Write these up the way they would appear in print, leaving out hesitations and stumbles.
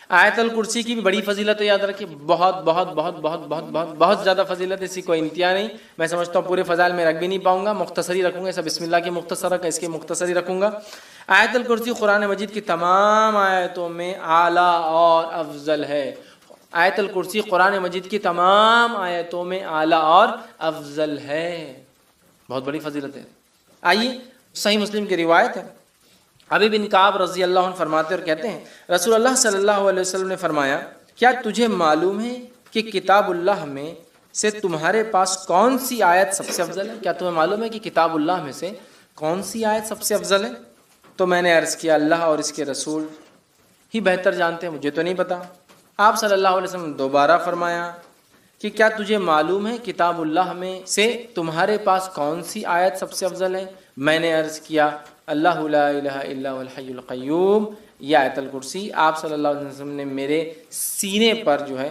آیت الکرسی کی بھی بڑی فضیلت ہے، یاد رکھیے، بہت بہت بہت بہت بہت بہت بہت زیادہ فضیلت ہے، اس کی کوئی انتہا نہیں۔ میں سمجھتا ہوں پورے فضائل میں رکھ بھی نہیں پاؤں گا، مختصری رکھوں گا، سب بسم اللہ کی مختصر رکھا، اس کے مختصری رکھوں گا۔ آیت الکرسی قرآن مجید کی تمام آیتوں میں اعلیٰ اور افضل ہے۔ آیت الکرسی قرآن مجید کی تمام آیتوں میں اعلیٰ اور افضل ہے، بہت بڑی فضیلت ہے۔ آئیے صحیح مسلم کی روایت ہے، ابی بن کعب رضی اللہ عنہ فرماتے اور کہتے ہیں رسول اللہ صلی اللہ علیہ وسلم نے فرمایا، کیا تجھے معلوم ہے کہ کتاب اللہ میں سے تمہارے پاس کون سی آیت سب سے افضل ہے؟ کیا تمہیں معلوم ہے کہ کتاب اللہ میں سے کون سی آیت سب سے افضل ہے؟ تو میں نے عرض کیا اللہ اور اس کے رسول ہی بہتر جانتے ہیں، مجھے تو نہیں پتا۔ آپ صلی اللہ علیہ وسلم نے دوبارہ فرمایا کہ کیا تجھے معلوم ہے کتاب اللہ میں سے تمہارے پاس کون سی آیت سب سے افضل ہے؟ میں نے عرض کیا اللہ لا الہ الا هو الحی القیوم، یہ آیت الکرسی۔ آپ صلی اللہ علیہ وسلم نے میرے سینے پر جو ہے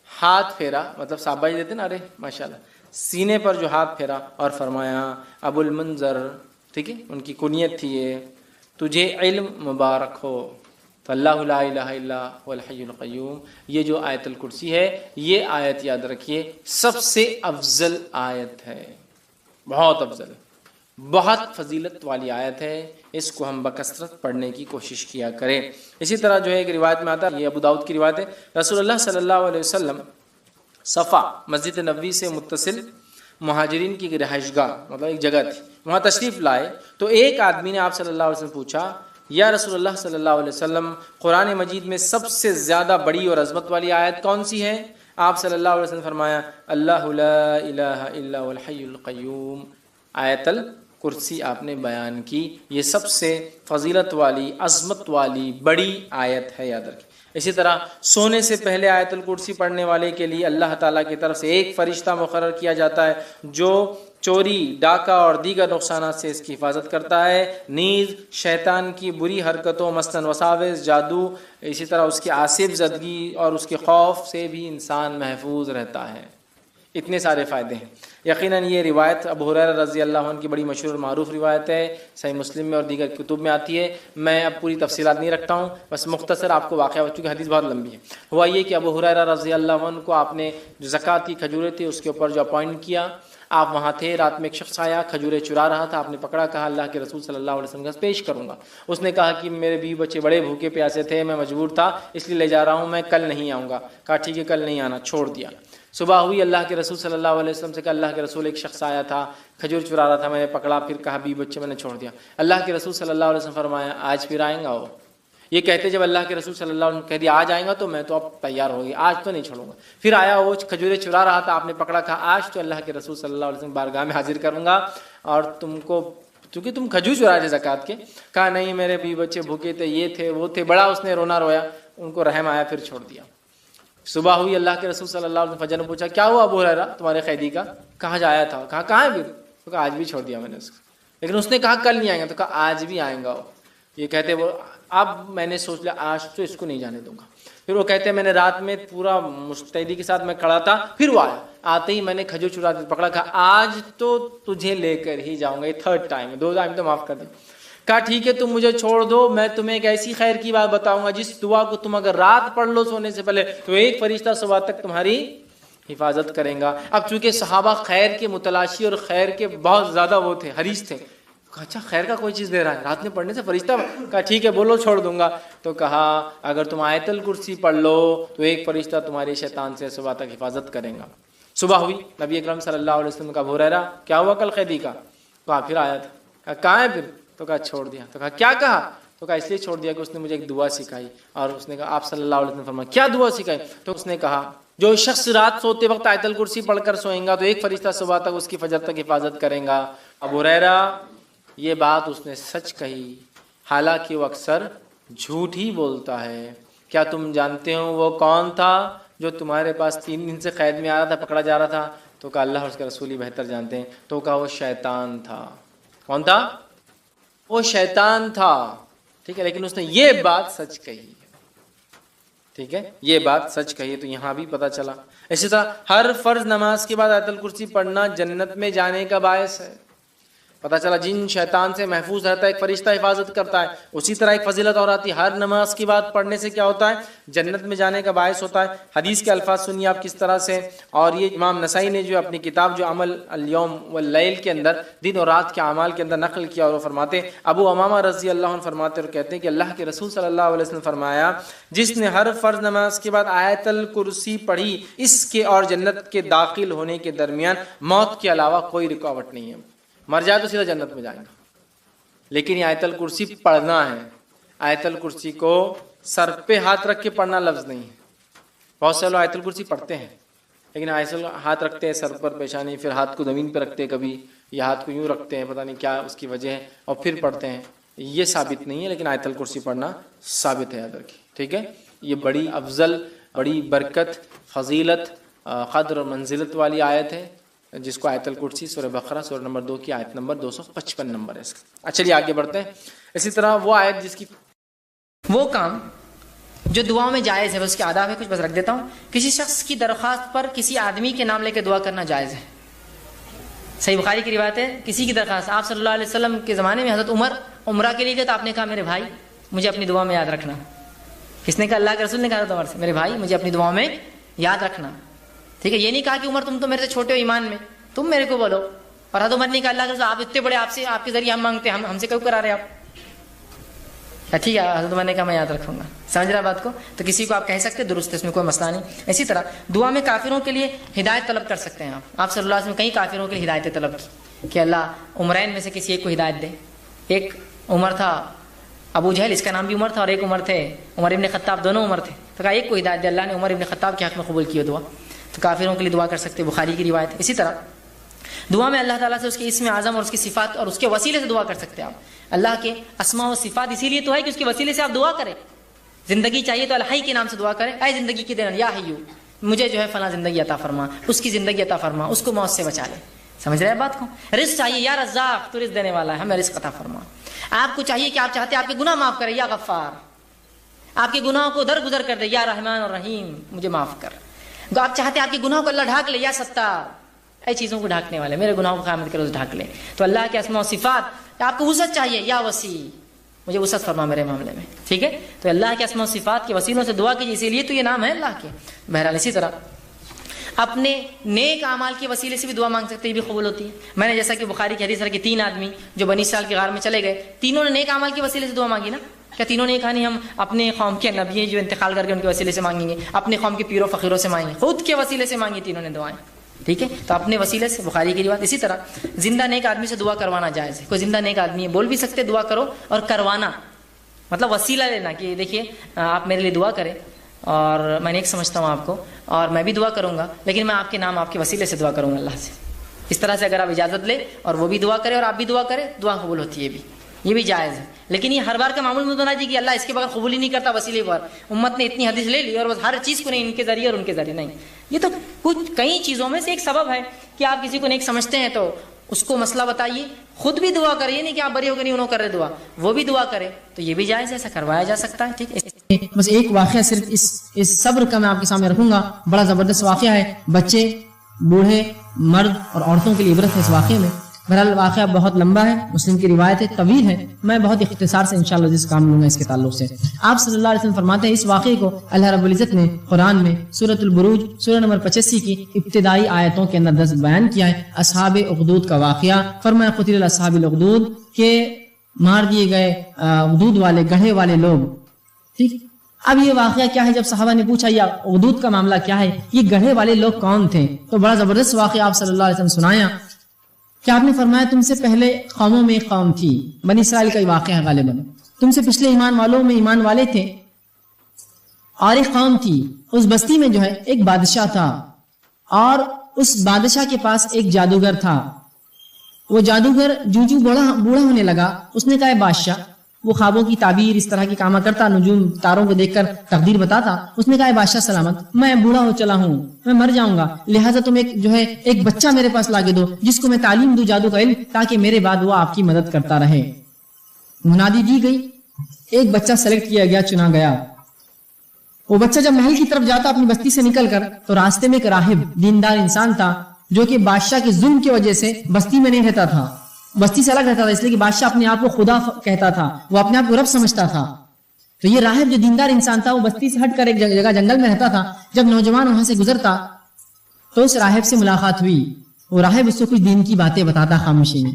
ہاتھ پھیرا، مطلب شاباشی دیتے نا، ارے ماشاءاللہ، سینے پر جو ہاتھ پھیرا اور فرمایا ابو المنذر، ٹھیک ہے، ان کی کنیت تھی یہ، تجھے علم مبارک ہو۔ تو اللہ لا الہ الا هو الحی القیوم، یہ جو آیت الکرسی ہے، یہ آیت یاد رکھیے سب سے افضل آیت ہے، بہت افضل، بہت فضیلت والی آیت ہے، اس کو ہم بکثرت پڑھنے کی کوشش کیا کریں۔ اسی طرح جو ہے ایک روایت میں آتا ہے، یہ ابو داؤد کی روایت ہے، رسول اللہ صلی اللہ علیہ وسلم صفا مسجد نبوی سے متصل مہاجرین کی رہائش گاہ، مطلب ایک جگہ تھی، وہاں تشریف لائے تو ایک آدمی نے آپ صلی اللہ علیہ وسلم پوچھا یا رسول اللہ صلی اللہ علیہ وسلم، قرآن مجید میں سب سے زیادہ بڑی اور عظمت والی آیت کون سی ہے؟ آپ صلی اللہ علیہ وسلم فرمایا اللہ لا الہ الا هو الحی القیوم، آیت الکرسی آپ نے بیان کی، یہ سب سے فضیلت والی، عظمت والی بڑی آیت ہے، یاد رکھیں۔ اسی طرح سونے سے پہلے آیت الکرسی پڑھنے والے کے لیے اللہ تعالیٰ کی طرف سے ایک فرشتہ مقرر کیا جاتا ہے جو چوری، ڈاکہ اور دیگر نقصانات سے اس کی حفاظت کرتا ہے، نیز شیطان کی بری حرکتوں مثلاً وساوس، جادو، اسی طرح اس کی آصف زدگی اور اس کے خوف سے بھی انسان محفوظ رہتا ہے۔ اتنے سارے فائدے ہیں۔ یقیناً یہ روایت ابو ہریرہ رضی اللہ عنہ کی بڑی مشہور اور معروف روایت ہے، صحیح مسلم میں اور دیگر کتب میں آتی ہے۔ میں اب پوری تفصیلات نہیں رکھتا ہوں، بس مختصر آپ کو واقعہ، چونکہ حدیث بہت لمبی ہے۔ ہوا یہ کہ ابو ہریرہ رضی اللہ عنہ کو آپ نے جو زکوٰۃ کی کھجوریں تھی اس کے اوپر جو اپوائنٹ کیا، آپ وہاں تھے، رات میں ایک شخص آیا کھجوریں چرا رہا تھا، آپ نے پکڑا، کہا اللہ کے رسول صلی اللہ علیہ وسلم کا پیش کروں گا۔ اس نے کہا کہ میرے بیوی بچے بڑے بھوکے پیاسے تھے، میں مجبور تھا اس لیے لے جا رہا ہوں، میں کل نہیں آؤں گا۔ کہا ٹھیک ہے کل نہیں آنا، چھوڑ دیا۔ صبح ہوئی، اللہ کے رسول صلی اللہ علیہ وسلم سے کہا اللہ کے رسول ایک شخص آیا تھا کھجور چرا رہا تھا، میں نے پکڑا، پھر کہا بیوی بچے میں نے چھوڑ دیا۔ اللہ کے رسول صلی اللہ علیہ وسلم فرمایا آج پھر آئیں گا وہ؟ یہ کہتے جب اللہ کے رسول صلی اللہ علیہ وسلم کہہ دیا آج آئیں گا تو میں تو اب تیار ہو گئی، آج تو نہیں چھوڑوں گا۔ پھر آیا وہ کھجوریں چرا رہا تھا، آپ نے پکڑا، کہا آج تو اللہ کے رسول صلی اللہ علیہ وسلم بارگاہ میں حاضر کروں گا اور تم کو، کیونکہ تم کھجور چرا رہے زکوٰۃ کے۔ کہا نہیں میرے بیوی بچے بھوکے تھے، یہ تھے وہ تھے، بڑا اس نے رونا رویا، ان کو رحم آیا، پھر چھوڑ دیا۔ صبح ہوئی، اللہ کے رسول صلی اللہ علیہ وسلم فجر نے پوچھا کیا ہوا ابو ہریرہ تمہارے قیدی کا؟ کہاں جایا تھا؟ کہا کہاں ہے؟ پھر تو کہا آج بھی چھوڑ دیا میں نے اس کو، لیکن اس نے کہا کل نہیں آئیں گا، تو کہا آج بھی آئیں گا وہ۔ یہ کہتے وہ اب میں نے سوچ لیا آج تو اس کو نہیں جانے دوں گا۔ پھر وہ کہتے میں نے رات میں پورا مستعدی کے ساتھ میں کھڑا تھا، پھر وہ آیا، آتے ہی میں نے کھجور چرا پکڑا، کہا آج تو تجھے لے کر ہی جاؤں گا، یہ تھرڈ ٹائم ہے، 2 ٹائم تو معاف کر دیں۔ کہا ٹھیک ہے تم مجھے چھوڑ دو، میں تمہیں ایک ایسی خیر کی بات بتاؤں گا جس دعا کو تم اگر رات پڑھ لو سونے سے پہلے تو ایک فرشتہ صبح تک تمہاری حفاظت کریں گا۔ اب چونکہ صحابہ خیر کے متلاشی اور خیر کے بہت زیادہ وہ تھے، حریص تھے، کہا اچھا خیر کا کوئی چیز دے رہا ہے رات میں پڑھنے سے فرشتہ؟ کہا ٹھیک ہے بولو چھوڑ دوں گا۔ تو کہا اگر تم آیت الکرسی پڑھ لو تو ایک فرشتہ تمہارے شیطان سے صبح تک حفاظت کریں گا۔ صبح ہوئی، نبی اکرم صلی اللہ علیہ وسلم کا ابو ہریرہ کیا ہوا کل قیدی کا؟ کہا پھر آیا تھا۔ کہا کہاں ہے پھر؟ تو کہا چھوڑ دیا۔ تو کہا کیا کہا؟ تو کہا اس لیے چھوڑ دیا کہ اس نے مجھے ایک دعا سکھائی، اور اس نے کہا آپ صلی اللہ علیہ وسلم نے فرمایا کیا دعا سکھائی؟ تو اس نے کہا جو شخص رات سوتے وقت آیت الکرسی پڑھ کر سوئیں گا تو ایک فرشتہ صبح تک اس کی فجر تک حفاظت کریں گا۔ ابو ہریرہ یہ بات اس نے سچ کہی، حالانکہ وہ اکثر جھوٹ ہی بولتا ہے۔ کیا تم جانتے ہو وہ کون تھا جو تمہارے پاس 3 دن سے قید میں آ رہا تھا، پکڑا جا رہا تھا؟ تو کہا اللہ اور اس کے رسول ہی بہتر جانتے ہیں۔ تو کہا وہ شیطان تھا۔ کون تھا؟ وہ شیطان تھا، ٹھیک ہے، لیکن اس نے یہ بات سچ کہی، ٹھیک ہے، یہ بات سچ کہی، تو یہاں بھی پتہ چلا۔ اسی طرح ہر فرض نماز کے بعد آیت الکرسی پڑھنا جنت میں جانے کا باعث ہے۔ پتہ چلا جن شیطان سے محفوظ رہتا ہے، ایک فرشتہ حفاظت کرتا ہے. اسی طرح ایک فضیلت اور آتی ہے، ہر نماز کی بات پڑھنے سے کیا ہوتا ہے؟ جنت میں جانے کا باعث ہوتا ہے. حدیث کے الفاظ سنیے آپ کس طرح سے، اور یہ امام نسائی نے جو اپنی کتاب جو عمل الیوم واللیل کے اندر دن اور رات کے اعمال کے اندر نقل کیا، اور وہ فرماتے ہیں، ابو امامہ رضی اللہ عنہ فرماتے اور کہتے ہیں کہ اللہ کے رسول صلی اللہ علیہ وسلم فرمایا، جس نے ہر فرض نماز کے بعد آیت الکرسی پڑھی، اس کے اور جنت کے داخل ہونے کے درمیان موت کے علاوہ کوئی رکاوٹ نہیں ہے. مر جائے تو سیدھا جنت میں جائیں گے. لیکن یہ آیت الکرسی پڑھنا ہے. آیت الکرسی کو سر پہ ہاتھ رکھ کے پڑھنا لفظ نہیں ہے. بہت سے لوگ آیت الکرسی پڑھتے ہیں لیکن ایسے ہاتھ رکھتے ہیں سر پر پیشانی، پھر ہاتھ کو زمین پہ رکھتے ہیں کبھی، یا ہاتھ کو یوں رکھتے ہیں، پتہ نہیں کیا اس کی وجہ ہے، اور پھر پڑھتے ہیں. یہ ثابت نہیں ہے، لیکن آیت الکرسی پڑھنا ثابت ہے. یاد رکھیے، ٹھیک ہے. یہ بڑی افضل، بڑی برکت، فضیلت، قدر اور منزلت والی آیت ہے، جس کو آیت الکرسی سورہ بقرہ سورہ نمبر 2 کی آیت نمبر 255 نمبر ہے اس کا. چلیے آگے بڑھتے ہیں. اسی طرح وہ آیت جس کی وہ کام جو دعا میں جائز ہے، اس کے آداب ہے، کچھ بس رکھ دیتا ہوں. کسی شخص کی درخواست پر کسی آدمی کے نام لے کے دعا کرنا جائز ہے. صحیح بخاری کی روایت ہے، کسی کی درخواست، آپ صلی اللہ علیہ وسلم کے زمانے میں حضرت عمر عمرہ کے لیے گئے تو آپ نے کہا میرے بھائی مجھے اپنی دعا میں یاد رکھنا. کس نے کہا؟ اللہ کے رسول نے کہا حضرت عمر سے، میرے بھائی مجھے اپنی دعا میں یاد رکھنا. ٹھیک ہے. یہ نہیں کہا کہ عمر تم تو میرے سے چھوٹے ہو ایمان میں، تم میرے کو بولو. اور حضرت عمر نے کہا اللہ کے رسول آپ اتنے بڑے، آپ سے، آپ کے ذریعے ہم مانگتے ہیں، ہم سے کیوں کرا رہے آپ؟ ٹھیک ہے. حضرت عمر نے کہا میں یاد رکھوں گا. سمجھ رہا بات کو؟ تو کسی کو آپ کہہ سکتے، درست ہے، اس میں کوئی مسئلہ نہیں. اسی طرح دعا میں کافروں کے لیے ہدایت طلب کر سکتے ہیں آپ صلی اللہ علیہ وسلم کئی کافروں کے لیے ہدایتیں طلب کی کہ اللہ عمرین میں سے کسی ایک کو ہدایت دے. ایک عمر تھا ابو جہل، اس کا نام بھی عمر تھا، اور ایک عمر تھے عمر ابن خطاب، دونوں عمر تھے. تو کہا ایک کو ہدایت دے. اللہ نے عمر ابن خطاب کے حق میں قبول کی دعا. تو کافروں کے لیے دعا کر سکتے، بخاری کی روایت ہے. اسی طرح دعا میں اللہ تعالیٰ سے اس کے اسم اعظم اور اس کی صفات اور اس کے وسیلے سے دعا کر سکتے ہیں آپ. اللہ کے اسماء و صفات اسی لیے تو ہے کہ اس کے وسیلے سے آپ دعا کریں. زندگی چاہیے تو الحی کے نام سے دعا کریں، اے زندگی کی دینا، یا حیو مجھے جو ہے فلاں زندگی عطا فرما، اس کی زندگی عطا فرما، اس کو موت سے بچا لے. سمجھ رہے ہیں بات کو؟ رزق چاہیے، یا رزاق تو رزق دینے والا ہے، ہمیں رزق عطا فرما. آپ کو چاہیے کہ آپ چاہتے ہیں آپ کے گناہ معاف کرے، یا غفار آپ کے گناہوں کو درگزر کر دے، یا رحمان اور رحیم مجھے معاف کر. آپ چاہتے ہیں آپ کے گناہوں کو اللہ ڈھانک لے، یا ستار اے چیزوں کو ڈھانکنے والے میرے گناہوں کو قیامت کے روز ڈھانک لے. تو اللہ کے اسماء و صفات. آپ کو وسعت چاہیے، یا وسیع مجھے وسعت فرما میرے معاملے میں. ٹھیک ہے. تو اللہ کے اسماء و صفات کے وسیلوں سے دعا کیجیے، اسی لیے تو یہ نام ہے اللہ کے. بہرحال اسی طرح اپنے نیک اعمال کے وسیلے سے بھی دعا مانگ سکتے، یہ بھی قبول ہوتی ہے. میں نے جیسا کہ بخاری کی حدیث ہے کہ 3 آدمی جو بنی اسرائیل کے غار میں چلے گئے، تینوں نے نیک اعمال کے وسیلے سے دعا مانگی نا. کیا تینوں نے یہ کہا نہیں ہم اپنے قوم کے نبی جو انتقال کر کے ان کے وسیلے سے مانگیں گے، اپنے قوم کے پیروں فقیروں سے مانگیں گے؟ خود کے وسیلے سے مانگی تینوں نے دعائیں. ٹھیک ہے. تو اپنے وسیلے سے، بخاری کی روایت. اسی طرح زندہ نیک آدمی سے دعا کروانا جائز ہے. کوئی زندہ نیک آدمی ہے، بول بھی سکتے دعا کرو، اور کروانا مطلب وسیلہ لینا کہ دیکھیے آپ میرے لیے دعا کریں اور میں نیک سمجھتا ہوں آپ کو، اور میں بھی دعا کروں گا، لیکن میں آپ کے نام آپ کے وسیلے سے دعا کروں گا اللہ سے. اس طرح سے اگر آپ اجازت لیں اور وہ بھی دعا کرے اور آپ بھی دعا کریں، دعا قبول ہوتی ہے. یہ بھی جائز ہے. لیکن یہ ہر بار کا معمول مت بنا دیجیے کہ اللہ اس کے بغیر قبول ہی نہیں کرتا وسیلے پر. امت نے اتنی حدیث لے لی اور بس ہر چیز کو نہیں ان کے ذریعے اور ان کے ذریعے نہیں. یہ تو کچھ کئی چیزوں میں سے ایک سبب ہے کہ آپ کسی کو نیک سمجھتے ہیں تو اس کو مسئلہ بتائیے، خود بھی دعا کرے، نہیں کہ آپ بری ہو گئے نہیں انہوں کر رہے دعا، وہ بھی دعا کرے، تو یہ بھی جائز ہے، ایسا کروایا جا سکتا ہے. ٹھیک ہے. بس ایک واقعہ صرف اس صبر کا میں آپ کے سامنے رکھوں گا. بڑا زبردست واقعہ ہے، بچے، بوڑھے، مرد اور عورتوں کے لیے عبرت ہے اس واقعے میں. بہرحال واقعہ بہت لمبا ہے، مسلم کی روایت ہے، طویل ہے. میں بہت اختصار سے انشاءاللہ جس کام لوں گا اس کے تعلق سے. آپ صلی اللہ علیہ وسلم فرماتے ہیں اس واقعے کو اللہ رب العزت نے قرآن میں سورۃ البروج سورہ نمبر 85 کی ابتدائی آیتوں کے اندر بیان کیا ہے. اصحاب اخدود کا واقعہ. فرمایا قتل اصحاب الاخدود کہ مار دیے گئے اخدود والے، گڑھے والے لوگ. ٹھیک. اب یہ واقعہ کیا ہے؟ جب صحابہ نے پوچھا یہ اخدود کا معاملہ کیا ہے، یہ گڑھے والے لوگ کون تھے، تو بڑا زبردست واقعہ آپ صلی اللہ علیہ وسلم سنایا کہ آپ نے فرمایا تم سے پہلے قوموں میں ایک قوم تھی، بنی اسرائیل کا واقعہ ہے غالباً. تم سے پچھلے ایمان والوں میں ایمان والے تھے، اور ایک قوم تھی. اس بستی میں جو ہے ایک بادشاہ تھا، اور اس بادشاہ کے پاس ایک جادوگر تھا. وہ جادوگر جو بوڑھا ہونے لگا، اس نے کہا اے بادشاہ، وہ خوابوں کی تعبیر اس طرح کی کاما کرتا، نجوم تاروں کو دیکھ کر تقدیر بتاتا. اس نے کہا اے بادشاہ سلامت، میں بوڑھا ہو چلا ہوں، میں مر جاؤں گا، لہٰذا تم ایک بچہ میرے پاس لا کے دو جس کو میں تعلیم دوں جادو کا علم، تاکہ میرے بعد وہ آپ کی مدد کرتا رہے. منادی دی گئی، ایک بچہ سلیکٹ کیا گیا، چنا گیا. وہ بچہ جب محل کی طرف جاتا اپنی بستی سے نکل کر، تو راستے میں ایک راہب دیندار انسان تھا جو کہ بادشاہ کے ظلم کی وجہ سے بستی میں نہیں رہتا تھا. بستی سے الگ رہتا تھا، اس لیے کہ بادشاہ اپنے آپ کو خدا کہتا تھا، وہ اپنے آپ کو رب سمجھتا تھا. تو یہ راہب جو دیندار انسان تھا وہ بستی سے ہٹ کر ایک جگہ جنگل میں رہتا تھا. جب نوجوان وہاں سے گزرتا تو اس راہب سے ملاقات ہوئی. وہ راہب اس کو کچھ دین کی باتیں بتاتا خاموشی میں.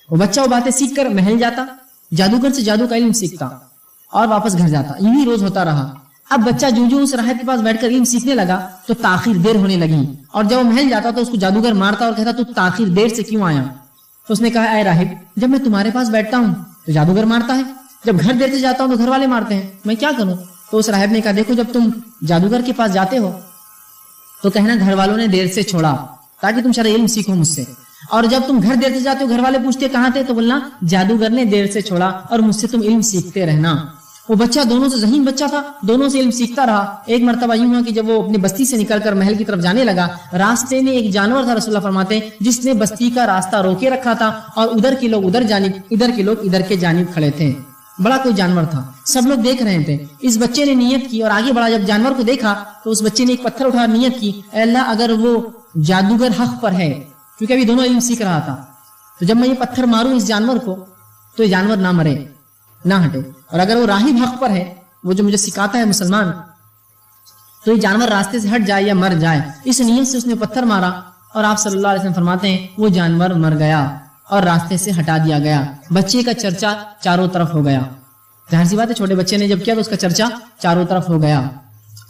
وہ بچہ وہ باتیں سیکھ کر محل جاتا، جادوگر سے جادو کا علم سیکھتا اور واپس گھر جاتا. یہی روز ہوتا رہا. اب بچہ جو اس راہب کے پاس بیٹھ کر علم سیکھنے لگا تو تاخیر دیر ہونے لگی، اور جب وہ محل جاتا تو اس کو جادوگر مارتا اور کہتا تو تاخیر دیر سے کیوں آیا؟ تو اس نے کہا اے راہب، جب میں تمہارے پاس بیٹھتا ہوں تو جادوگر مارتا ہے، جب گھر دیر سے جاتا ہوں تو گھر والے مارتے ہیں، میں کیا کروں؟ تو اس راہب نے کہا دیکھو جب تم جادوگر کے پاس جاتے ہو تو کہنا گھر والوں نے دیر سے چھوڑا تاکہ تم شرعی علم سیکھو مجھ سے، اور جب تم گھر دیر سے جاتے ہو گھر والے پوچھتے کہاں تھے تو بولنا جادوگر نے دیر سے چھوڑا اور مجھ سے تم علم سیکھتے رہنا. وہ بچہ دونوں سے ذہین بچہ تھا، دونوں سے علم سیکھتا رہا. ایک مرتبہ یوں ہوا کہ جب وہ اپنی بستی سے نکل کر محل کی طرف جانے لگا، راستے میں ایک جانور تھا رسول اللہ فرماتے ہیں جس نے بستی کا راستہ روکے رکھا تھا، اور ادھر کے لوگ ادھر جانب، ادھر کے لوگ ادھر کے جانب کھڑے تھے. بڑا کوئی جانور تھا، سب لوگ دیکھ رہے تھے. اس بچے نے نیت کی اور آگے بڑھا. جب جانور کو دیکھا تو اس بچے نے ایک پتھر اٹھا نیت کی اے اللہ اگر وہ جادوگر حق پر ہے، کیونکہ ابھی دونوں علم سیکھ رہا تھا، تو جب میں یہ پتھر ماروں اس جانور کو تو یہ جانور نہ مرے نہ ہٹے، اور اگر وہ راہب حق پر ہے، وہ جو مجھے سکھاتا ہے مسلمان، تو یہ جانور راستے سے ہٹ جائے یا مر جائے. اس نیت سے اس نے پتھر مارا اور آپ صلی اللہ علیہ وسلم فرماتے ہیں وہ جانور مر گیا اور راستے سے ہٹا دیا گیا. بچے کا چرچا چاروں طرف ہو گیا. ظاہر سی بات ہے چھوٹے بچے نے جب کیا تو اس کا چرچا چاروں طرف ہو گیا.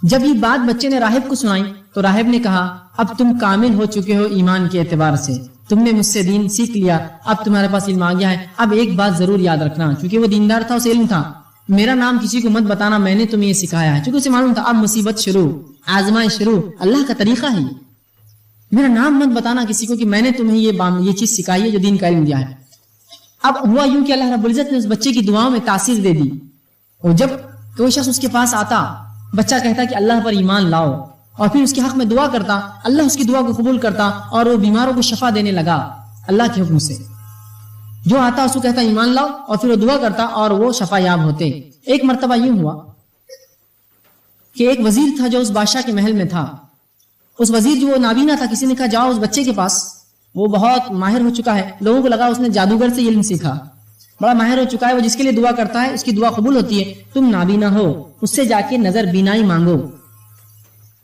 جب یہ بات بچے نے راہب کو سنائی تو راہب نے کہا اب تم کامل ہو چکے ہو ایمان کے اعتبار سے، تم نے مجھ سے دین سیکھ لیا، اب تمہارے پاس علم آ گیا ہے. اب ایک بات ضرور یاد رکھنا، کیونکہ وہ دیندار تھا، اسے علم تھا، میرا نام کسی کو مت بتانا، میں نے تمہیں یہ سکھایا ہے. چونکہ اسے معلوم تھا اب مصیبت شروع، آزمائش شروع، اللہ کا طریقہ ہے. میرا نام مت بتانا کسی کو کہ میں نے تمہیں یہ چیز سکھائی ہے جو دین کا علم دیا ہے. اب ہوا یوں کہ اللہ رب العزت نے اس بچے کی دعاؤں میں تاثیر دے دی. اور جب کوئی شخص اس کے پاس آتا، بچہ کہتا کہ اللہ پر ایمان لاؤ، اور پھر اس کے حق میں دعا کرتا، اللہ اس کی دعا کو قبول کرتا اور وہ بیماروں کو شفا دینے لگا اللہ کے حکم سے. جو آتا اس کو کہتا ایمان لاؤ اور پھر وہ دعا کرتا اور وہ شفا یاب ہوتے. ایک مرتبہ یوں ہوا کہ ایک وزیر تھا جو اس بادشاہ کے محل میں تھا. اس وزیر جو وہ نابینا تھا، کسی نے کہا جاؤ اس بچے کے پاس، وہ بہت ماہر ہو چکا ہے. لوگوں کو لگا اس نے جادوگر سے علم سیکھا، بڑا ماہر ہو چکا ہے، وہ جس کے لیے دعا کرتا ہے اس کی دعا قبول ہوتی ہے. تم نابینا ہو، اس سے جا کے نظر بینائی مانگو.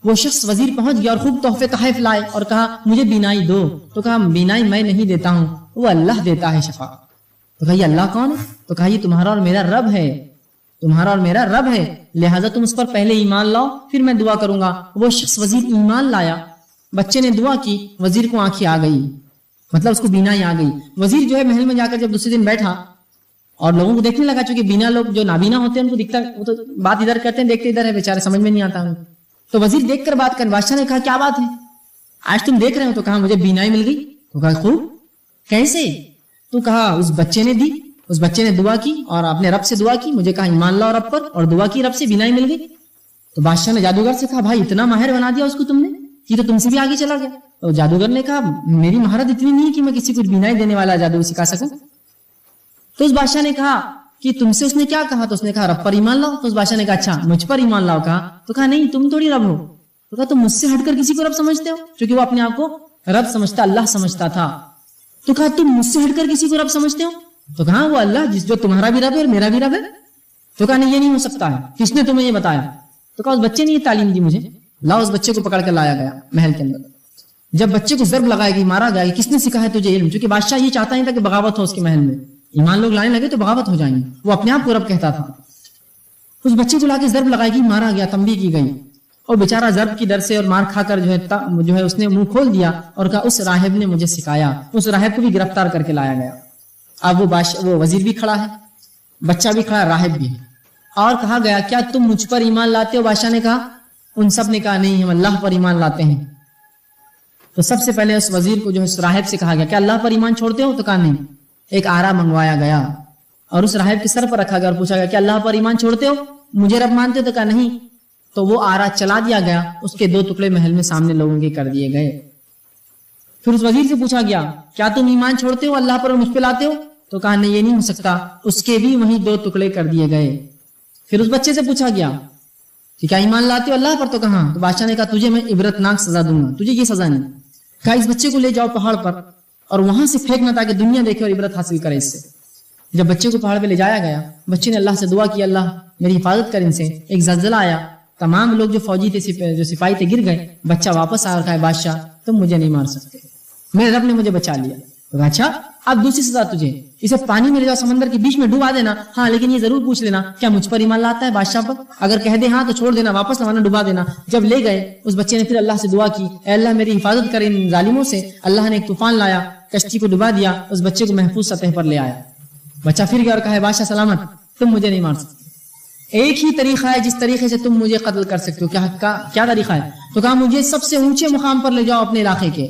وہ شخص وزیر پہنچ گیا اور خوب تحفے تحائف لائے اور کہا مجھے بینائی دو. تو کہا بینائی میں نہیں دیتا ہوں، وہ اللہ دیتا ہے شفا. تو کہا یہ اللہ کون ہے؟ تو کہا یہ تمہارا اور میرا رب ہے، تمہارا اور میرا رب ہے، لہٰذا تم اس پر پہلے ایمان لاؤ پھر میں دعا کروں گا. وہ شخص وزیر ایمان لایا، بچے نے دعا کی، وزیر کو آنکھیں آ گئی، مطلب اس کو بینائی آ گئی. وزیر جو ہے محل میں جا کر جب دوسرے دن بیٹھا اور لوگوں کو دیکھنے لگا، چونکہ بینا لوگ جو نابینا ہوتے ہیں ان کو دکھتا، وہ تو بات ادھر کرتے ہیں دیکھتے ادھر ہے، بیچارے سمجھ میں نہیں آتا ان کو. تو وزیر دیکھ کر بات کر، بادشاہ نے کہا کیا بات ہے آج تم دیکھ رہے ہو؟ تو کہا مجھے بینائی مل گئی. تو کہا خوب، کیسے؟ تو کہا اس بچے نے دی، اس بچے نے دعا کی اور اپنے رب سے دعا کی، مجھے کہا ایمان لاؤ رب پر، اور دعا کی رب سے، بینائی مل گئی. تو بادشاہ نے جادوگر سے کہا بھائی اتنا ماہر بنا دیا اس کو تم نے، یہ تو تم سے بھی آگے چلا گیا. تو جادوگر نے کہا میری مہارت اتنی نہیں ہے کہ میں کسی کو بینائی دینے والا جادو سکھا سکوں. تو اس بادشاہ نے کہا کہ تم سے اس نے کیا کہا؟ تو اس نے کہا رب پر ایمان لاؤ. تو اس بادشاہ نے کہا اچھا مجھ پر ایمان لاؤ کہا؟ تو کہا نہیں تم تھوڑی رب ہو. تو کہا تم مجھ سے ہٹ کر کسی کو رب سمجھتے ہو؟ کیونکہ وہ اپنے آپ کو رب سمجھتا، اللہ سمجھتا تھا. تو کہا تم مجھ سے ہٹ کر کسی کو رب سمجھتے ہو؟ تو کہا وہ اللہ جس جو تمہارا بھی رب ہے اور میرا بھی رب ہے. تو کہا نہیں یہ نہیں ہو سکتا ہے، کس نے تمہیں یہ بتایا؟ تو کہا اس بچے نے یہ تعلیم دی مجھے. لاؤ اس بچے کو پکڑ کر لایا گیا محل کے اندر. جب بچے کو ضرب لگائے گی، مارا گیا، کس نے سکھایا تجھے علم؟ کیونکہ بادشاہ یہ چاہتا نہیں تھا کہ بغاوت ہو اس کے محل میں، ایمان لوگ لانے لگے تو بغاوت ہو جائیں گے، وہ اپنے آپ کو رب کہتا تھا. اس بچے کو لا کے ضرب لگائی گی، مارا گیا، تنبیہ کی گئی، اور بیچارہ ضرب کی ڈر سے اور مار کھا کر جو ہے اس نے منہ کھول دیا اور کہا اس راہب نے مجھے سکھایا. اس راہب کو بھی گرفتار کر کے لایا گیا. اب وہ وزیر بھی کھڑا ہے، بچہ بھی کھڑا ہے، راہب بھی ہے، اور کہا گیا کیا تم مجھ پر ایمان لاتے ہو؟ بادشاہ نے کہا، ان سب نے کہا نہیں ہم اللہ پر ایمان لاتے ہیں. تو سب سے پہلے اس وزیر کو جو ہے اس راہب سے کہا گیا کیا اللہ پر ایمان چھوڑتے ہو؟ تو کہا نہیں. ایک آرا منگوایا گیا اور اس راہب کے سر پر رکھا گیا اور پوچھا گیا کیا اللہ پر ایمان چھوڑتے ہو؟ مجھے رب مانتے ہو؟ تو کہا نہیں. تو وہ آرا چلا دیا گیا، اس کے 2 ٹکڑے محل میں سامنے لوگوں کے کر دیے گئے. پھر اس وزیر سے پوچھا گیا کیا تم ایمان چھوڑتے ہو اللہ پر اور مجھ پہ لاتے ہو؟ تو کہا نہیں یہ نہیں ہو سکتا، اس کے بھی وہیں 2 ٹکڑے کر دیے گئے. پھر اس بچے سے پوچھا گیا کہ کیا ایمان لاتے ہو اللہ پر؟ تو کہاں؟ تو بادشاہ نے کہا تجھے میں عبرتناک سزا دوں گا، تجھے یہ سزا نہیں. کہا اس بچے کو لے جاؤ پہاڑ پر اور وہاں سے پھینکنا تاکہ دنیا دیکھے اور عبرت حاصل کرے اس سے. جب بچے کو پہاڑ پہ لے جایا گیا, بچے نے اللہ سے دعا کی, اللہ میری حفاظت کر ان سے. ایک زلزلہ آیا, تمام لوگ جو فوجی تھے, جو سپاہی تھے, گر گئے. بچہ واپس آ رکھا ہے, بادشاہ تم مجھے نہیں مار سکتے, میرے رب نے مجھے بچا لیا. اچھا اب دوسری سزا تجھے, اسے پانی میں لے جاؤ, سمندر کے بیچ میں ڈبا دینا. ہاں لیکن یہ ضرور پوچھ لینا کیا مجھ پر ایمان لاتا ہے بادشاہ پر, اگر کہہ دے ہاں تو چھوڑ دینا, واپس نہ ڈبا دینا. جب لے گئے اس بچے نے پھر اللہ سے دعا کی, اے اللہ میری حفاظت کرے ان ظالموں سے. اللہ نے ایک طوفان لایا, کشتی کو ڈبا دیا, اس بچے کو محفوظ سطح پر لے آیا. بچہ پھر گیا اور کہا بادشاہ سلامت, تم مجھے نہیں مار سکتے. ایک ہی طریقہ ہے جس طریقے سے تم مجھے قتل کر سکتے ہو. کیا طریقہ ہے؟ تو کہا مجھے سب سے اونچے مقام پر لے جاؤ اپنے علاقے کے,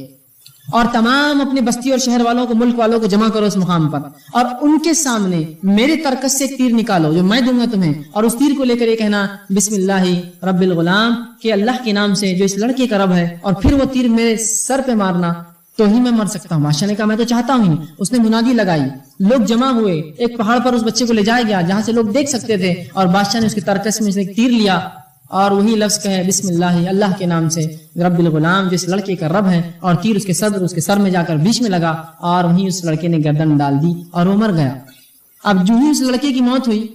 اور تمام اپنے بستی اور شہر والوں کو, ملک والوں کو جمع کرو اس مقام پر, اور ان کے سامنے میرے ترکس سے ایک تیر نکالو جو میں دوں گا تمہیں, اور اس تیر کو لے کر یہ کہنا بسم اللہ رب الغلام, کہ اللہ کے نام سے جو اس لڑکے کا رب ہے, اور پھر وہ تیر میرے سر پہ مارنا تو ہی میں مر سکتا ہوں. بادشاہ نے کہا میں تو چاہتا ہوں. اس نے منادی لگائی, لوگ جمع ہوئے, ایک پہاڑ پر اس بچے کو لے جایا گیا جہاں سے لوگ دیکھ سکتے تھے, اور بادشاہ نے اس کے ترکس میں سے ایک تیر لیا اور وہی لفظ کہے بسم اللہ, اللہ کے نام سے رب الغلام, جس لڑکے کا رب ہے, اور تیر اس کے سر میں جا کر بیچ میں لگا, اور وہیں اس لڑکے نے گردن ڈال دی اور وہ مر گیا. اب جو ہی اس لڑکے کی موت ہوئی,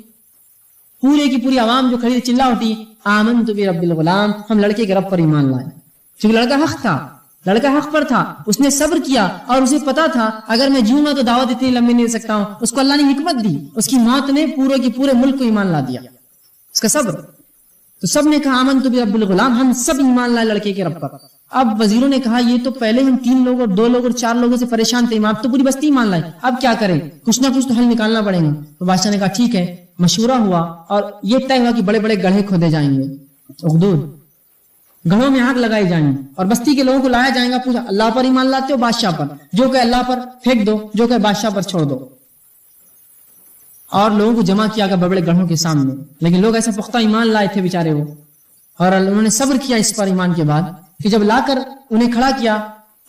پورے کی پوری عوام جو کھڑی چلا اٹھی, آمنت برب الغلام, ہم لڑکے کے رب پر ایمان لائے. کیونکہ لڑکا حق تھا, لڑکا حق پر تھا, اس نے صبر کیا, اور اسے پتا تھا اگر میں جیوں گا تو دعوت اتنی لمبی نہیں دے سکتا ہوں. اس کو اللہ نے حکمت دی, اس کی موت نے پورے کے پورے ملک کو ایمان لا دیا, اس کا صبر. تو سب نے کہا آمنت برب الغلام, ہم سب ایمان لائے لڑکے کے رب پر. اب وزیروں نے کہا یہ تو پہلے ہم 3 لوگ اور 2 لوگ اور 4 لوگوں سے پریشان تھے, اب تو پوری بستی ایمان لائے, اب کیا کریں, کچھ نہ کچھ تو حل نکالنا پڑے گا. تو بادشاہ نے کہا ٹھیک ہے. مشورہ ہوا اور یہ طے ہوا کہ بڑے بڑے گڑھے کھودے جائیں گے, اخدود, گھروں میں آگ لگائی جائیں گی, اور بستی کے لوگوں کو لایا جائے گا, پوچھا اللہ پر ایمان لاتے ہو بادشاہ پر, جو کہ اللہ پر پھینک دو, جو کہ بادشاہ پر چھوڑ دو. اور لوگوں کو جمع کیا گیا بڑے بڑے گڑھوں کے سامنے, لیکن لوگ ایسا پختہ ایمان لائے تھے بیچارے وہ, اور انہوں نے صبر کیا اس پر ایمان کے بعد, کہ جب لا کر انہیں کھڑا کیا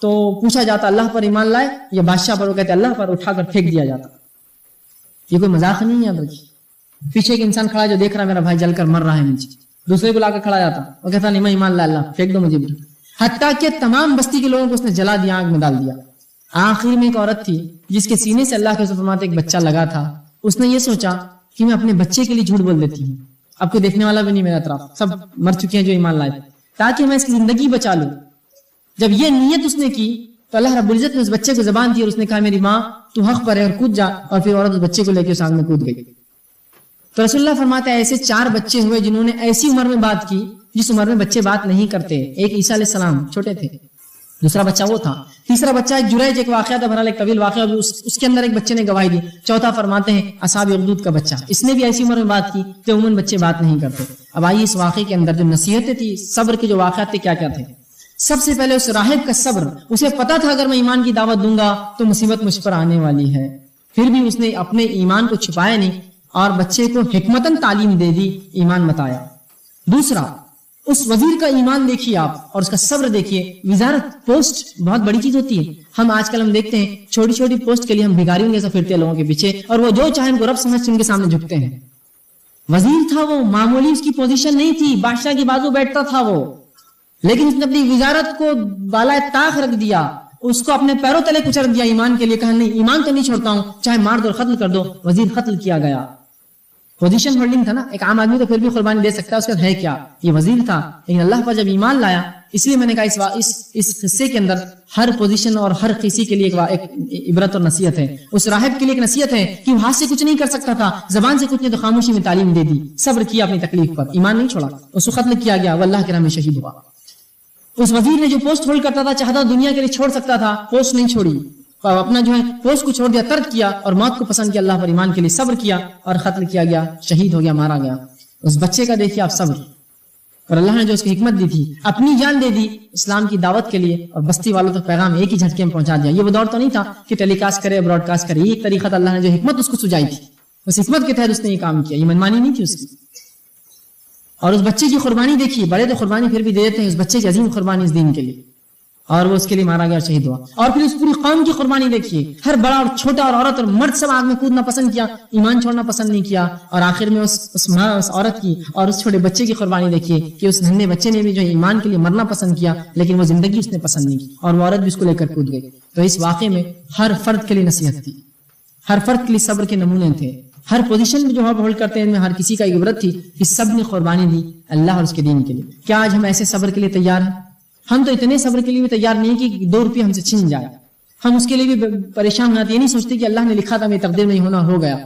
تو پوچھا جاتا اللہ پر ایمان لائے یا بادشاہ پر, وہ کہتے اللہ پر, اٹھا کر پھینک دیا جاتا. یہ کوئی مذاق نہیں ہے بلکہ. پیچھے ایک انسان کھڑا جو دیکھ رہا میرا بھائی جل کر مر رہا ہے نیچے, دوسرے کو لا کر کھڑا جاتا, وہ کہتا نہیں میں ایمان لا, اللہ پھینک دو مجھے بھی. حتیٰ کہ تمام بستی کے لوگوں کو اس نے جلا دیا, آگ میں ڈال دیا. آخر میں ایک عورت تھی جس کے سینے سے اللہ کے فرماتے ایک بچہ لگا تھا, اس نے یہ سوچا کہ میں اپنے بچے کے لیے جھوٹ بول دیتی ہوں, اب کوئی دیکھنے والا بھی نہیں میرا اطراف, سب مر چکے ہیں جو ایمان لائے تھے, تاکہ میں اس کی زندگی بچا لوں. جب یہ نیت اس نے کی تو اللہ رب العزت نے اس بچے کو زبان دی, اور اس نے کہا میری ماں تو حق پر ہے اور کود جا, اور پھر عورت اس بچے کو لے کے اس آگ میں کود گئی. تو رسول اللہ فرماتے ہیں ایسے 4 بچے ہوئے جنہوں نے ایسی عمر میں بات کی جس عمر میں بچے بات نہیں کرتے. ایک عیسیٰ علیہ السلام چھوٹے تھے, دوسرا بچہ وہ تھا, تیسرا بچہ ایک جریج, ایک واقعہ تھا, بہرحال ایک طویل واقعہ, اس کے اندر ایک بچے نے گواہی دی. چوتھا فرماتے ہیں اصحاب اخدود کا بچہ, اس نے بھی ایسی عمر میں بات کی کہ عموماً بچے بات نہیں کرتے. اب آئیے اس واقعے کے اندر جو نصیحتیں تھی, صبر کے جو واقعات تھے, کیا کیا تھے. سب سے پہلے اس راہب کا صبر, اسے پتا تھا اگر میں ایمان کی دعوت دوں گا تو مصیبت مجھ پر آنے والی ہے, پھر بھی اس نے اپنے ایمان کو چھپایا نہیں اور بچے کو حکمتاً تعلیم دے دی, ایمان مت آیا. دوسرا, اس وزیر کا ایمان دیکھیے آپ, اور اس کا صبر دیکھیے. وزارت پوسٹ بہت بڑی چیز ہوتی ہے. ہم آج کل ہم دیکھتے ہیں چھوٹی چھوٹی پوسٹ کے لیے ہم بھکاریوں جیسا پھرتے ہیں لوگوں کے پیچھے, اور وہ جو چاہیں ان کو رب سمجھ ان کے سامنے جھکتے ہیں. وزیر تھا وہ, معمولی اس کی پوزیشن نہیں تھی, بادشاہ کی بازو بیٹھتا تھا وہ, لیکن اس نے اپنی وزارت کو بالائے طاق رکھ دیا, اس کو اپنے پیروں تلے کچل دیا ایمان کے لیے. کہا نہیں, ایمان تو نہیں چھوڑتا ہوں, چاہے مار دو, قتل کر دو. وزیر قتل کیا گیا. پوزیشن ہولڈنگ تھا نا, ایک عام آدمی تو پھر بھی قربانی دے سکتا ہے, اس کا ہے کیا, یہ وزیر تھا. لیکن اللہ پر جب ایمان لایا, اس لیے میں نے کہا اس حصے کے اندر ہر پوزیشن اور ہر کسی کے لیے ایک عبرت اور نصیحت ہے. اس راہب کے لیے ایک نصیحت ہے کہ وہ ہاتھ سے کچھ نہیں کر سکتا تھا, زبان سے کچھ نہیں, تو خاموشی میں تعلیم دے دی, صبر کیا اپنی تکلیف پر, ایمان نہیں چھوڑا, اس کو قتل کیا گیا, وہ اللہ کے راہ میں شہید ہوا. اس وزیر نے جو پوسٹ ہولڈ کرتا تھا, چاہتا دنیا کے لیے چھوڑ سکتا تھا, پوسٹ نہیں چھوڑی, اپنا جو ہے پوسٹ کو چھوڑ دیا, ترک کیا, اور موت کو پسند کیا, اللہ پر ایمان کے لیے صبر کیا, اور قتل کیا گیا, شہید ہو گیا, مارا گیا. اس بچے کا دیکھیے آپ صبر, اور اللہ نے جو اس کی حکمت دی تھی, اپنی جان دے دی اسلام کی دعوت کے لیے, اور بستی والوں تک پیغام ایک ہی جھٹکے میں پہنچا دیا. یہ وہ دور تو نہیں تھا کہ ٹیلی کاسٹ کرے, براڈ کاسٹ کرے, یہ ایک طریقہ تھا. اللہ نے جو حکمت اس کو سجائی تھی, اس حکمت کے تحت اس نے یہ کام کیا, یہ منمانی نہیں تھی اس کی. اور اس بچے کی قربانی دیکھیے, بڑے تو قربانی پھر بھی دے دیتے ہیں, اس بچے کی عظیم قربانی اس دین کے لیے. اور وہ اس کے لیے مارا گیا اور شہید ہوا. اور پھر اس پوری قوم کی قربانی دیکھیے, ہر بڑا اور چھوٹا اور عورت اور مرد سب آگ میں کودنا پسند کیا, ایمان چھوڑنا پسند نہیں کیا. اور آخر میں اس عورت کی اور اس چھوٹے بچے کی قربانی دیکھیے کہ اس ننھے بچے نے بھی جو ایمان کے لیے مرنا پسند کیا, لیکن وہ زندگی اس نے پسند نہیں کی, اور وہ عورت بھی اس کو لے کر کود گئی. تو اس واقعے میں ہر فرد کے لیے نصیحت تھی, ہر فرد کے لیے صبر کے نمونے تھے. ہر پوزیشن میں جو آپ ہولڈ کرتے ہیں ان میں ہر کسی کا عبرت تھی کہ سب نے قربانی دی اللہ اور اس کے دین کے لیے. کیا آج ہم ایسے صبر کے لیے تیار ہیں؟ ہم تو اتنے صبر کے لیے بھی تیار نہیں کہ 2 روپے ہم سے چھن جائے. ہم اس کے لیے بھی پریشان ہوتے, یہ نہیں سوچتے کہ اللہ نے لکھا تھا میری تقدیر میں ہونا ہو گیا.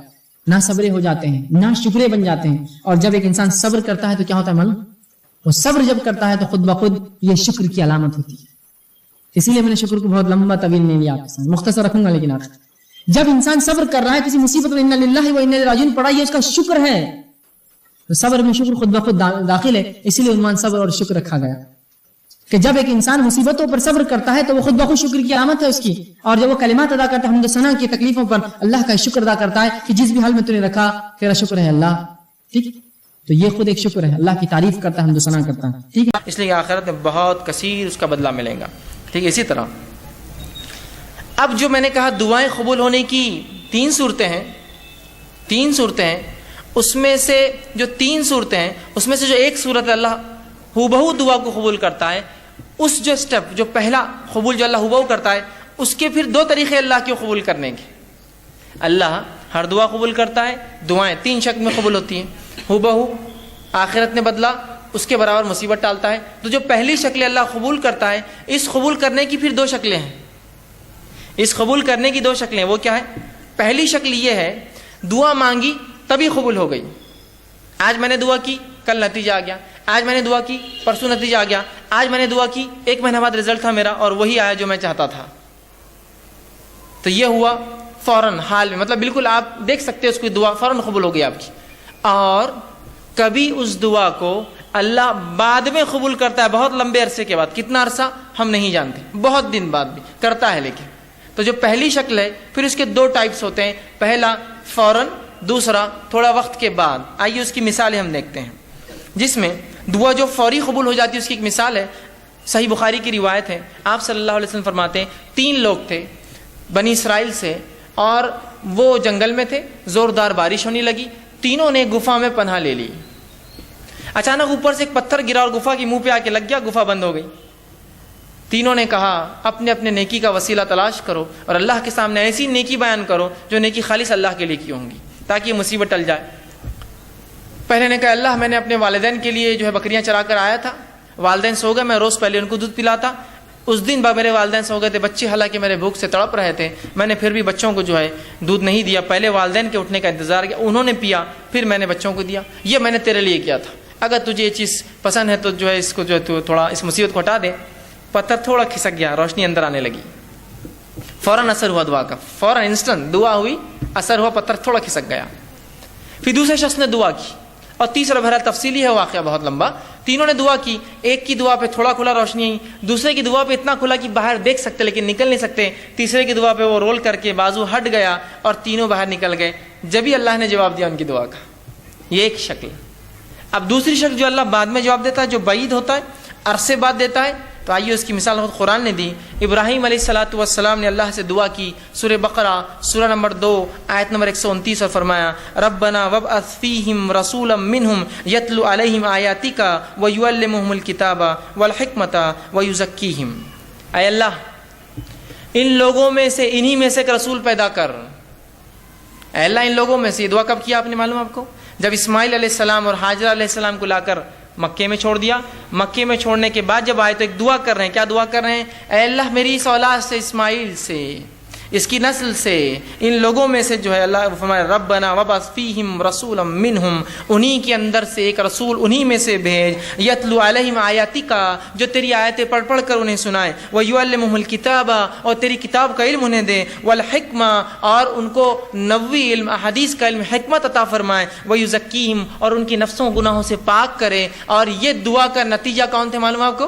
نہ صبرے ہو جاتے ہیں, نہ شکرے بن جاتے ہیں. اور جب ایک انسان صبر کرتا ہے تو کیا ہوتا ہے معلوم؟ وہ صبر جب کرتا ہے تو خود بخود یہ شکر کی علامت ہوتی ہے. اسی لیے میں نے شکر کو بہت لمبا طویل نہیں لیا, آپ کے ساتھ مختصر رکھوں گا. لیکن آخر جب انسان صبر کر رہا ہے کسی مصیبت میں, انا للہ و انا الیہ راجعون پڑھا, یہ اس کا شکر ہے. تو صبر میں شکر خود بخود داخل ہے, اسی لیے عنوان صبر اور شکر رکھا گیا کہ جب ایک انسان مصیبتوں پر صبر کرتا ہے تو وہ خود بخود شکر کی علامت ہے اس کی. اور جب وہ کلمات ادا کرتا ہے حمد و ثنا کی تکلیفوں پر, اللہ کا شکر ادا کرتا ہے کہ جس بھی حال میں تو نے رکھا تیرا شکر ہے اللہ. ٹھیک, تو یہ خود ایک شکر ہے, اللہ کی تعریف کرتا ہے, حمد و ثنا کرتا ہے. ٹھیک ہے, اس لیے آخرت میں بہت کثیر اس کا بدلہ ملے گا. ٹھیک ہے, اسی طرح اب جو میں نے کہا دعائیں قبول ہونے کی 3 صورتیں ہیں, اس میں سے جو 3 صورتیں ہیں اس میں سے جو ایک صورت اللہ ہو بہو دعا کو قبول کرتا ہے, اس جو سٹیپ جو پہلا قبول جو اللہ ہو بہو کرتا ہے, اس کے پھر 2 طریقے اللہ کے قبول کرنے کے. اللہ ہر دعا قبول کرتا ہے, دعائیں 3 شکل میں قبول ہوتی ہیں. ہو بہو آخرت میں بدلہ, اس کے برابر مصیبت ٹالتا ہے. تو جو پہلی شکل اللہ قبول کرتا ہے, اس قبول کرنے کی پھر 2 شکلیں ہیں. اس قبول کرنے کی 2 شکلیں, وہ کیا ہے؟ پہلی شکل یہ ہے, دعا مانگی تبھی قبول ہو گئی. آج میں نے دعا کی, کل نتیجہ آ گیا. آج میں نے دعا کی, پرسوں نتیجہ آ گیا. آج میں نے دعا کی, 1 مہینہ بعد رزلٹ تھا میرا, اور وہی آیا جو میں چاہتا تھا. تو یہ ہوا فوراً حال میں, مطلب بالکل آپ دیکھ سکتے ہیں اس کی دعا فوراً قبول ہو گئی آپ کی. اور کبھی اس دعا کو اللہ بعد میں قبول کرتا ہے, بہت لمبے عرصے کے بعد. کتنا عرصہ ہم نہیں جانتے, بہت دن بعد بھی کرتا ہے. لیکن تو جو پہلی شکل ہے, پھر اس کے 2 ٹائپس ہوتے ہیں. پہلا فوراً, دوسرا تھوڑا وقت کے بعد. آئیے اس کی مثالیں ہم دیکھتے ہیں. جس میں دعا جو فوری قبول ہو جاتی ہے اس کی ایک مثال ہے, صحیح بخاری کی روایت ہے. آپ صلی اللہ علیہ وسلم فرماتے ہیں 3 لوگ تھے بنی اسرائیل سے, اور وہ جنگل میں تھے, زوردار بارش ہونے لگی. تینوں نے گفا میں پناہ لے لی. اچانک اوپر سے ایک پتھر گرا اور گفا کے منہ پہ آ کے لگ گیا, گفا بند ہو گئی. تینوں نے کہا اپنے اپنے نیکی کا وسیلہ تلاش کرو اور اللہ کے سامنے ایسی نیکی بیان کرو جو نیکی خالص اللہ کے لیے کی ہوں گی, تاکہ یہ مصیبت ٹل جائے. پہلے نے کہا اللہ میں نے اپنے والدین کے لیے جو ہے بکریاں چرا کر آیا تھا, والدین سو گئے, میں روز پہلے ان کو دودھ پلاتا. اس دن میرے والدین سو گئے تھے, بچے حالانکہ میرے بھوک سے تڑپ رہے تھے, میں نے پھر بھی بچوں کو جو ہے دودھ نہیں دیا. پہلے والدین کے اٹھنے کا انتظار کیا, انہوں نے پیا, پھر میں نے بچوں کو دیا. یہ میں نے تیرے لیے کیا تھا, اگر تجھے یہ چیز پسند ہے تو جو ہے اس کو جو ہے تو تھوڑا اس مصیبت کو ہٹا دے. پتھر تھوڑا کھسک گیا, روشنی اندر آنے لگی. فوراً اثر ہوا دعا کا, فوراً انسٹنٹ دعا ہوئی, اثر ہوا, پتھر تھوڑا کھسک گیا. پھر دوسرے شخص نے دعا کی, اور تیسرا بہرحال تفصیلی ہے واقعہ بہت لمبا. تینوں نے دعا کی, ایک کی دعا پہ تھوڑا کھلا روشنی آئی, دوسرے کی دعا پہ اتنا کھلا کہ باہر دیکھ سکتے لیکن نکل نہیں سکتے, تیسرے کی دعا پہ وہ رول کر کے بازو ہٹ گیا اور تینوں باہر نکل گئے. جبھی اللہ نے جواب دیا ان کی دعا کا. یہ ایک شکل. اب دوسری شکل جو اللہ بعد میں جواب دیتا ہے, جو بعید ہوتا ہے, عرصے بعد دیتا ہے, تو آئیے اس کی مثال خود قرآن نے دی. ابراہیم علیہ الصلوۃ والسلام نے اللہ سے دعا کی, سورہ بقرہ سورہ نمبر 2 آیت نمبر 129, اور فرمایا ربنا وابعث فیہم رسولا منہم یتلو علیہم آیاتک ویعلمہم الکتاب والحکمۃ ویزکیہم. اے اللہ ان لوگوں میں سے, انہی میں سے ایک رسول پیدا کر. اے اللہ ان لوگوں میں سے. یہ دعا کب کیا آپ نے معلوم آپ کو؟ جب اسماعیل علیہ السلام اور حاجرہ علیہ السلام کو لا کر مکے میں چھوڑ دیا. مکے میں چھوڑنے کے بعد جب آئے تو ایک دعا کر رہے ہیں. کیا دعا کر رہے ہیں؟ اے اللہ میری اس اولاد سے, اسماعیل سے, اس کی نسل سے, ان لوگوں میں سے جو ہے اللہ فرمایا ربنا وابعث فیہم رسولا منہم, انہی کے اندر سے ایک رسول انہی میں سے بھیج, یتلو علیہم آیاتک, جو تیری آیتیں پڑھ پڑھ کر انہیں سنائے, ویعلمہم الکتاب, اور تیری کتاب کا علم انہیں دے, والحکمہ, اور ان کو نبوی علم احادیث کا علم حکمت عطا فرمائے, ویزکیہم, اور ان کی نفسوں گناہوں سے پاک کرے. اور یہ دعا کا نتیجہ کون تھے معلوم آپ کو؟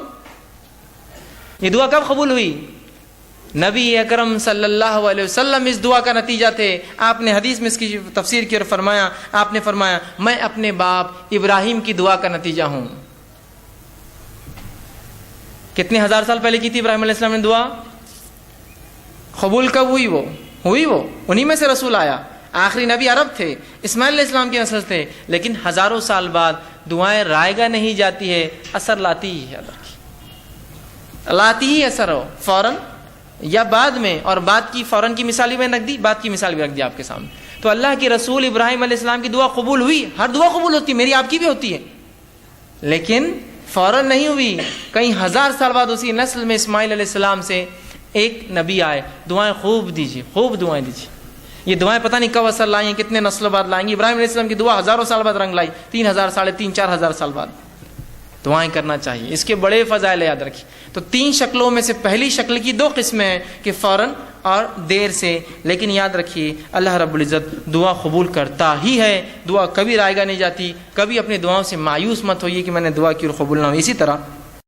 یہ دعا کب قبول ہوئی؟ نبی اکرم صلی اللہ علیہ وسلم اس دعا کا نتیجہ تھے. آپ نے حدیث میں اس کی تفسیر کی اور فرمایا, آپ نے فرمایا میں اپنے باپ ابراہیم کی دعا کا نتیجہ ہوں. کتنے ہزار سال پہلے کی تھی ابراہیم علیہ السلام نے دعا؟ قبول کب ہوئی؟ وہ انہی میں سے رسول آیا. آخری نبی عرب تھے, اسماعیل علیہ السلام کے نسل تھے, لیکن ہزاروں سال بعد دعائیں رائے گا نہیں جاتی ہے, اثر لاتی ہی ہے, لاتی ہی اثر ہو فوراً یا بعد میں. اور بعد کی فوراً کی مثال بھی میں نے رکھ دی, بعد کی مثال بھی رکھ دی آپ کے سامنے. تو اللہ کے رسول ابراہیم علیہ السلام کی دعا قبول ہوئی. ہر دعا قبول ہوتی ہے, میری آپ کی بھی ہوتی ہے, لیکن فوراً نہیں ہوئی. کئی ہزار سال بعد اسی نسل میں اسماعیل علیہ السلام سے ایک نبی آئے. دعائیں خوب دیجیے, خوب دعائیں دیجیے. یہ دعائیں پتہ نہیں کب اثر لائیں, کتنے نسلوں بعد لائیں گی. ابراہیم علیہ السلام کی دعا ہزاروں سال بعد رنگ لائی, 3000 3.5 4,000 سال بعد. دعائیں کرنا چاہیے, اس کے بڑے فضائل یاد رکھیے. تو 3 شکلوں میں سے پہلی شکل کی 2 قسمیں ہیں کہ فوراً اور دیر سے, لیکن یاد رکھیے اللہ رب العزت دعا قبول کرتا ہی ہے. دعا کبھی رائے گا نہیں جاتی. کبھی اپنی دعاؤں سے مایوس مت ہوئیے کہ میں نے دعا کی اور قبول نہ ہوئی. اسی طرح